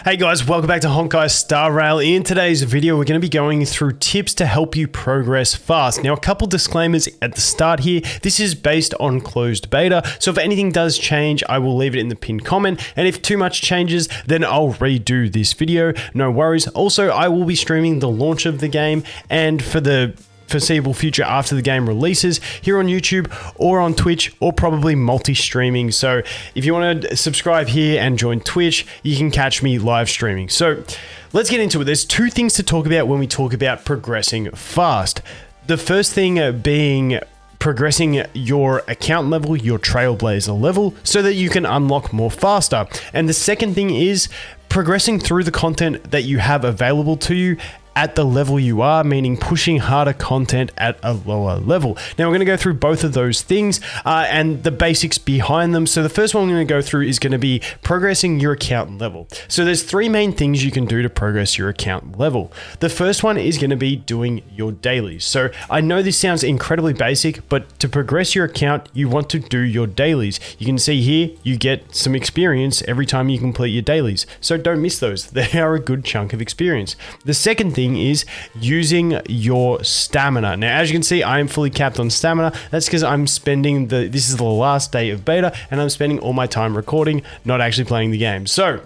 Hey guys, welcome back to Honkai Star Rail. In today's video, we're going to be going through tips to help you progress fast. Now, a couple disclaimers at the start here. This is based on closed beta, so if anything does change, I will leave it in the pinned comment, and if too much changes, then I'll redo this video. No worries. Also, I will be streaming the launch of the game, and for the foreseeable future after the game releases here on YouTube or on Twitch, or probably multi-streaming. So if you want to subscribe here and join Twitch, you can catch me live streaming. So let's get into it. There's two things to talk about when we talk about progressing fast. The first thing being progressing your account level, your Trailblazer level, so that you can unlock more faster. And the second thing is progressing through the content that you have available to you at the level you are, meaning pushing harder content at a lower level. Now we're going to go through both of those things and the basics behind them. So the first one I'm going to go through is going to be progressing your account level. So there's three main things you can do to progress your account level. The first one is going to be doing your dailies. So I know this sounds incredibly basic, but to progress your account, you want to do your dailies. You can see here, you get some experience every time you complete your dailies. So don't miss those. They are a good chunk of experience. The second thing is using your stamina. Now, as you can see, I am fully capped on stamina. That's because I'm spending this is the last day of beta, and I'm spending all my time recording, not actually playing the game. So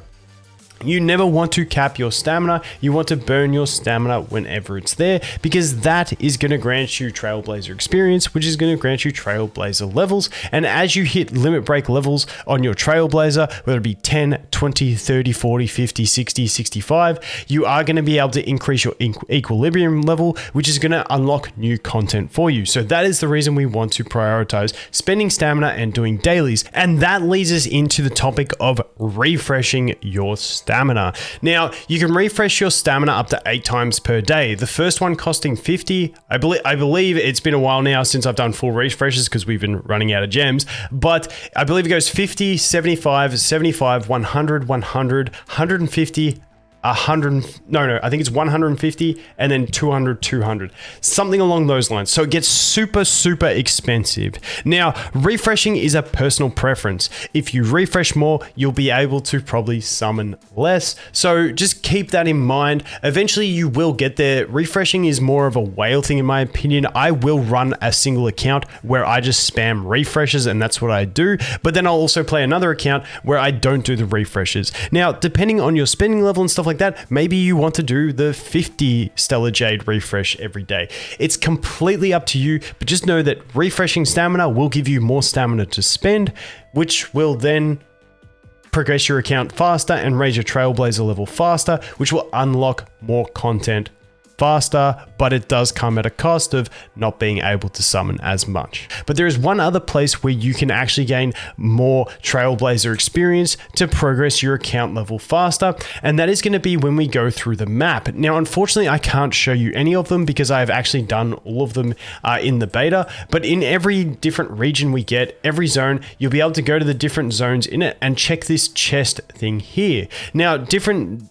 you never want to cap your stamina. You want to burn your stamina whenever it's there, because that is going to grant you Trailblazer experience, which is going to grant you Trailblazer levels. And as you hit limit break levels on your Trailblazer, whether it be 10, 20, 30, 40, 50, 60, 65, you are going to be able to increase your equilibrium level, which is going to unlock new content for you. So that is the reason we want to prioritize spending stamina and doing dailies. And that leads us into the topic of refreshing your stamina. Now, you can refresh your stamina up to 8 times per day. The first one costing 50. I believe it's been a while now since I've done full refreshes because we've been running out of gems, but I believe it goes 50, 75, 75, 100, 100, 150, 100, no, I think it's 150 and then 200, 200, something along those lines. So it gets super, super expensive. Now, refreshing is a personal preference. If you refresh more, you'll be able to probably summon less. So just keep that in mind. Eventually you will get there. Refreshing is more of a whale thing in my opinion. I will run a single account where I just spam refreshes, and that's what I do. But then I'll also play another account where I don't do the refreshes. Now, depending on your spending level and stuff like that, maybe you want to do the 50 Stellar Jade refresh every day. It's completely up to you, but just know that refreshing stamina will give you more stamina to spend, which will then progress your account faster and raise your Trailblazer level faster, which will unlock more content faster, but it does come at a cost of not being able to summon as much. But there is one other place where you can actually gain more Trailblazer experience to progress your account level faster, and that is going to be when we go through the map. Now, unfortunately, I can't show you any of them because I have actually done all of them in the beta, but in every different region we get, every zone, you'll be able to go to the different zones in it and check this chest thing here. Now, different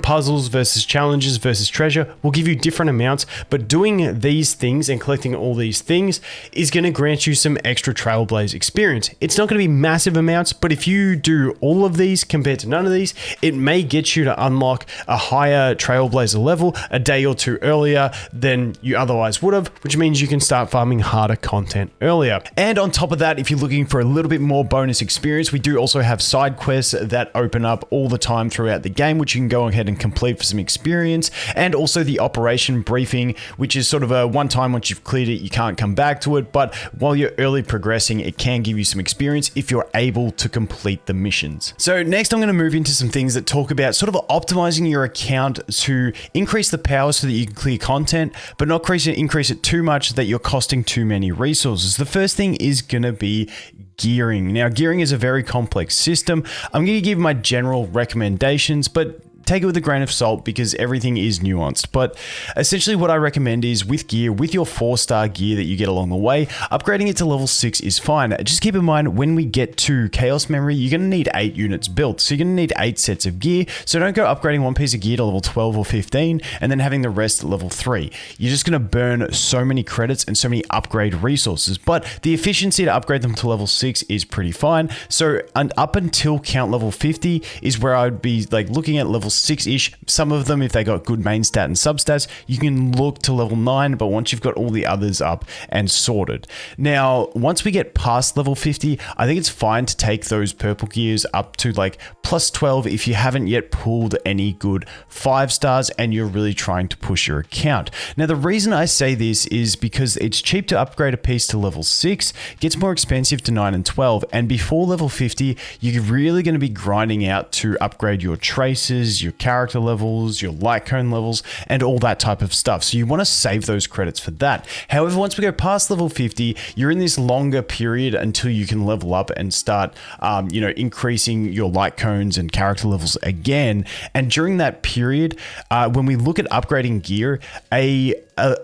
puzzles versus challenges versus treasure will give you different amounts, but doing these things and collecting all these things is going to grant you some extra Trailblaze experience. It's not going to be massive amounts, but if you do all of these compared to none of these, it may get you to unlock a higher Trailblazer level a day or two earlier than you otherwise would have, which means you can start farming harder content earlier. And on top of that, if you're looking for a little bit more bonus experience, we do also have side quests that open up all the time throughout the game, which you can go ahead and complete for some experience, and also the operation briefing, which is sort of a one time. Once you've cleared it, you can't come back to it, but while you're early progressing, it can give you some experience if you're able to complete the missions. So next I'm going to move into some things that talk about sort of optimizing your account to increase the power so that you can clear content, but not increase it too much that you're costing too many resources. The first thing is going to be gearing. Now, gearing is a very complex system. I'm going to give my general recommendations, but take it with a grain of salt because everything is nuanced. But essentially what I recommend is with gear, with your 4-star gear that you get along the way, upgrading it to level 6 is fine. Just keep in mind when we get to Chaos Memory, you're going to need 8 units built. So you're going to need 8 sets of gear. So don't go upgrading one piece of gear to level 12 or 15 and then having the rest at level 3. You're just going to burn so many credits and so many upgrade resources. But the efficiency to upgrade them to level 6 is pretty fine. So up until count level 50 is where I'd be like looking at level 6-ish. Some of them, if they got good main stat and substats, you can look to level 9, but once you've got all the others up and sorted. Now, once we get past level 50, I think it's fine to take those purple gears up to like plus 12 if you haven't yet pulled any good 5 stars and you're really trying to push your account. Now, the reason I say this is because it's cheap to upgrade a piece to level 6, gets more expensive to 9 and 12, and before level 50, you're really going to be grinding out to upgrade your traces, your character levels, your light cone levels, and all that type of stuff. So you want to save those credits for that. However, once we go past level 50, you're in this longer period until you can level up and start, increasing your light cones and character levels again. And during that period, when we look at upgrading gear, a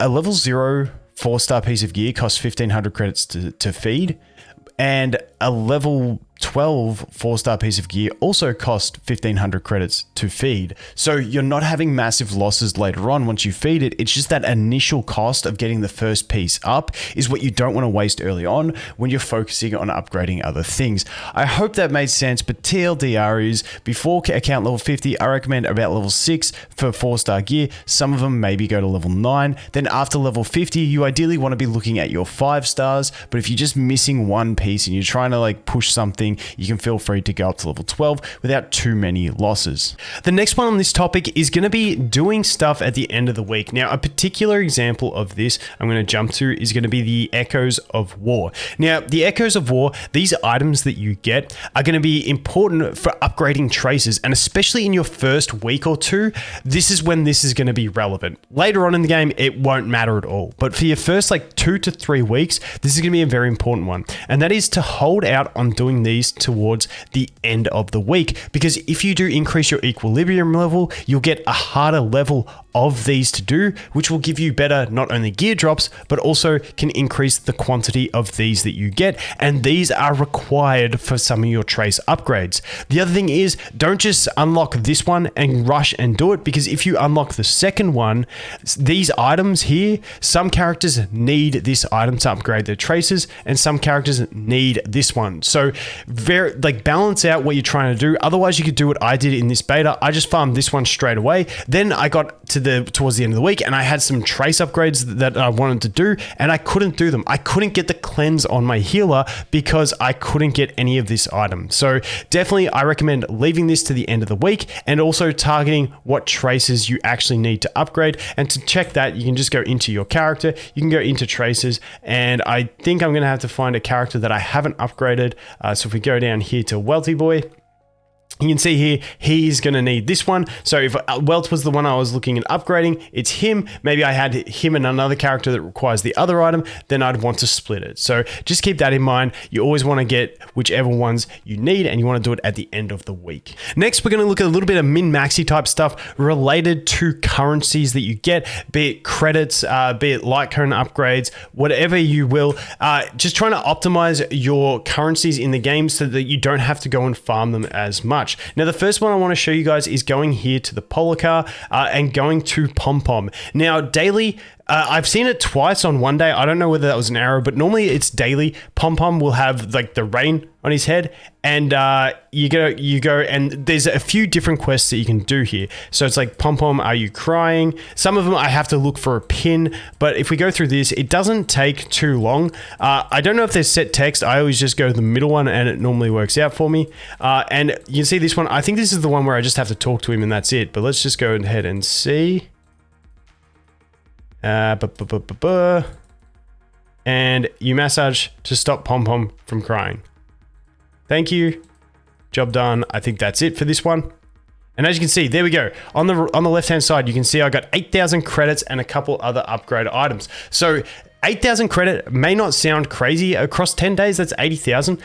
level 0 4-star piece of gear costs 1,500 credits to feed, and a level 12 4-star piece of gear also cost 1,500 credits to feed. So you're not having massive losses later on once you feed it. It's just that initial cost of getting the first piece up is what you don't want to waste early on when you're focusing on upgrading other things. I hope that made sense, but TLDR is before account level 50, I recommend about level 6 for 4-star gear. Some of them maybe go to level 9. Then after level 50, you ideally want to be looking at your 5 stars, but if you're just missing one piece and you're trying to like push something, you can feel free to go up to level 12 without too many losses. The next one on this topic is going to be doing stuff at the end of the week. Now, a particular example of this I'm going to jump to is going to be the Echoes of War. Now, the Echoes of War, these items that you get are going to be important for upgrading traces, and especially in your first week or two, this is when this is going to be relevant. Later on in the game, it won't matter at all. But for your first like 2 to 3 weeks, this is going to be a very important one. And that is to hold out on doing these towards the end of the week, because if you do increase your equilibrium level, you'll get a harder level of these to do, which will give you better not only gear drops, but also can increase the quantity of these that you get, and these are required for some of your trace upgrades. The other thing is, don't just unlock this one and rush and do it, because if you unlock the second one, these items here, some characters need this item to upgrade their traces, and some characters need this one. So balance out what you're trying to do. Otherwise, you could do what I did in this beta. I just farmed this one straight away. Then I got towards the end of the week and I had some trace upgrades that I wanted to do, and I couldn't do them. I couldn't get the cleanse on my healer because I couldn't get any of this item. So definitely I recommend leaving this to the end of the week and also targeting what traces you actually need to upgrade. And to check that, you can just go into your character, you can go into traces, and I think I'm going to have to find a character that I haven't upgraded. So if we go down here to Welty Boy, you can see here, he's going to need this one. So if Welt was the one I was looking at upgrading, it's him. Maybe I had him and another character that requires the other item, then I'd want to split it. So just keep that in mind. You always want to get whichever ones you need, and you want to do it at the end of the week. Next, we're going to look at a little bit of min-maxi type stuff related to currencies that you get, be it credits, be it light cone upgrades, whatever you will. Just trying to optimize your currencies in the game so that you don't have to go and farm them as much. Now, the first one I want to show you guys is going here to the Polar Car and going to Pom Pom. Now, daily, I've seen it twice on one day. I don't know whether that was an error, but normally it's daily. Pom Pom will have like the rain on his head, and you go, and there's a few different quests that you can do here. So it's like, Pom Pom, are you crying? Some of them I have to look for a pin, but if we go through this, it doesn't take too long. I don't know if there's set text. I always just go to the middle one, and it normally works out for me. And you can see this one. I think this is the one where I just have to talk to him, and that's it. But let's just go ahead and see. And you massage to stop Pom Pom from crying. Thank you. Job done. I think that's it for this one. And as you can see, there we go. On the left-hand side, you can see I got 8,000 credits and a couple other upgrade items. So 8,000 credit may not sound crazy. Across 10 days, that's 80,000.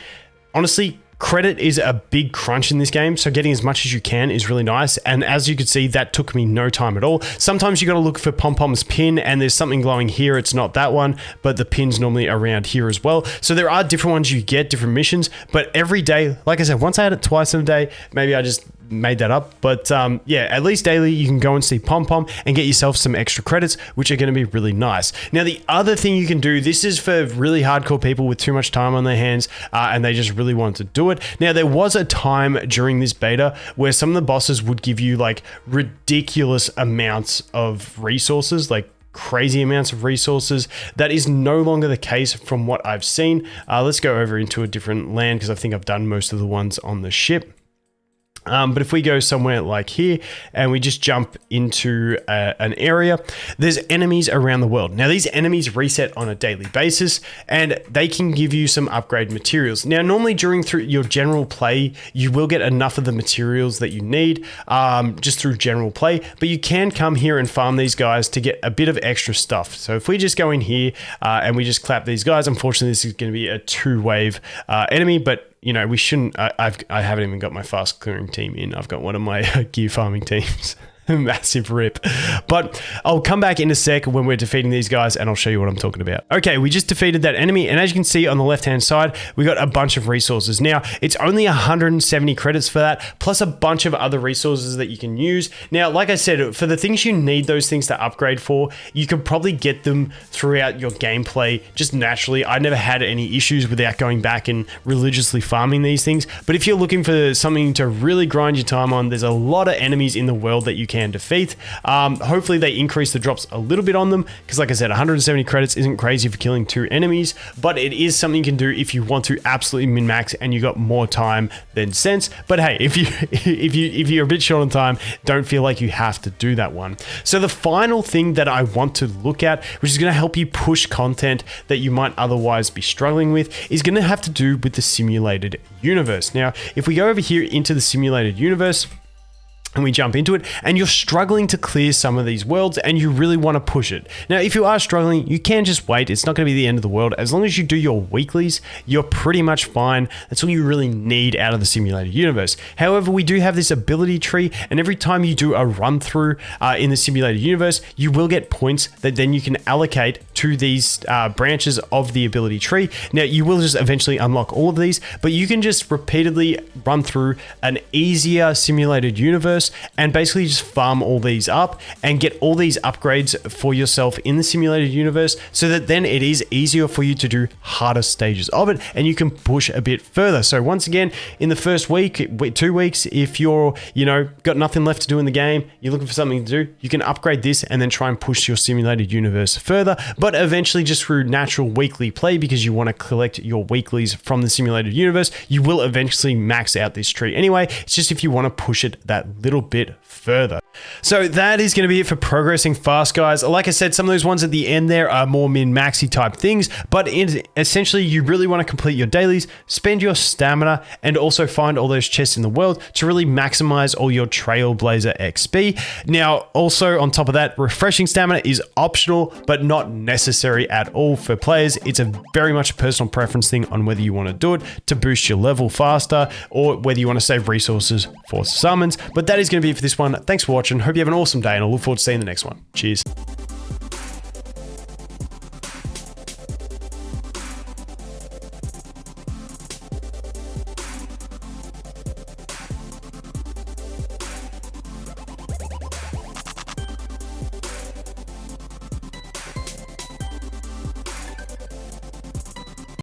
Honestly, Credit is a big crunch in this game, so getting as much as you can is really nice. And as you can see, that took me no time at all. Sometimes you got to look for Pom-Pom's pin, and there's something glowing here. It's not that one, but the pin's normally around here as well. So there are different ones you get, different missions, but every day, like I said, once I had it twice in a day, maybe I just made that up, but yeah, at least daily you can go and see Pom-Pom and get yourself some extra credits, which are going to be really nice. Now, the other thing you can do, this is for really hardcore people with too much time on their hands and they just really want to do it. Now, there was a time during this beta where some of the bosses would give you like ridiculous amounts of resources, like crazy amounts of resources. That is no longer the case from what I've seen. Let's go over into a different land because I think I've done most of the ones on the ship. But if we go somewhere like here and we just jump into an area, there's enemies around the world. Now, these enemies reset on a daily basis and they can give you some upgrade materials. Now, normally through your general play, you will get enough of the materials that you need just through general play, but you can come here and farm these guys to get a bit of extra stuff. So if we just go in here and we just clap these guys, unfortunately, this is going to be a 2-wave enemy, but you know, we shouldn't, I haven't even got my fast clearing team in. I've got one of my gear farming teams. Massive rip. But I'll come back in a sec when we're defeating these guys and I'll show you what I'm talking about. Okay, we just defeated that enemy, and as you can see on the left-hand side, we got a bunch of resources. Now, it's only 170 credits for that, plus a bunch of other resources that you can use. Now, like I said, for the things you need those things to upgrade for, you can probably get them throughout your gameplay just naturally. I never had any issues without going back and religiously farming these things. But if you're looking for something to really grind your time on, there's a lot of enemies in the world that you can defeat. Hopefully they increase the drops a little bit on them, because like I said, 170 credits isn't crazy for killing 2 enemies, but it is something you can do if you want to absolutely min-max and you got more time than sense. But hey, if you're a bit short on time, don't feel like you have to do that one. So the final thing that I want to look at, which is going to help you push content that you might otherwise be struggling with, is going to have to do with the simulated universe. Now, if we go over here into the simulated universe, and we jump into it, and you're struggling to clear some of these worlds and you really want to push it. Now, if you are struggling, you can just wait. It's not going to be the end of the world. As long as you do your weeklies, you're pretty much fine. That's all you really need out of the simulated universe. However, we do have this ability tree, and every time you do a run through in the simulated universe, you will get points that then you can allocate to these branches of the ability tree. Now, you will just eventually unlock all of these, but you can just repeatedly run through an easier simulated universe and basically just farm all these up and get all these upgrades for yourself in the simulated universe, so that then it is easier for you to do harder stages of it and you can push a bit further. So once again, in the first week, 2 weeks, if you're, got nothing left to do in the game, you're looking for something to do, you can upgrade this and then try and push your simulated universe further, but eventually just through natural weekly play, because you want to collect your weeklies from the simulated universe, you will eventually max out this tree anyway. It's just if you want to push it that little bit further. So that is going to be it for progressing fast, guys. Like I said, some of those ones at the end there are more min-maxy type things, but essentially you really want to complete your dailies, spend your stamina, and also find all those chests in the world to really maximize all your Trailblazer XP. Now, also on top of that, refreshing stamina is optional, but not necessary at all for players. It's a very much a personal preference thing on whether you want to do it to boost your level faster or whether you want to save resources for summons. But that is going to be it for this one. Thanks for watching. Hope you have an awesome day, and I look forward to seeing the next one. Cheers.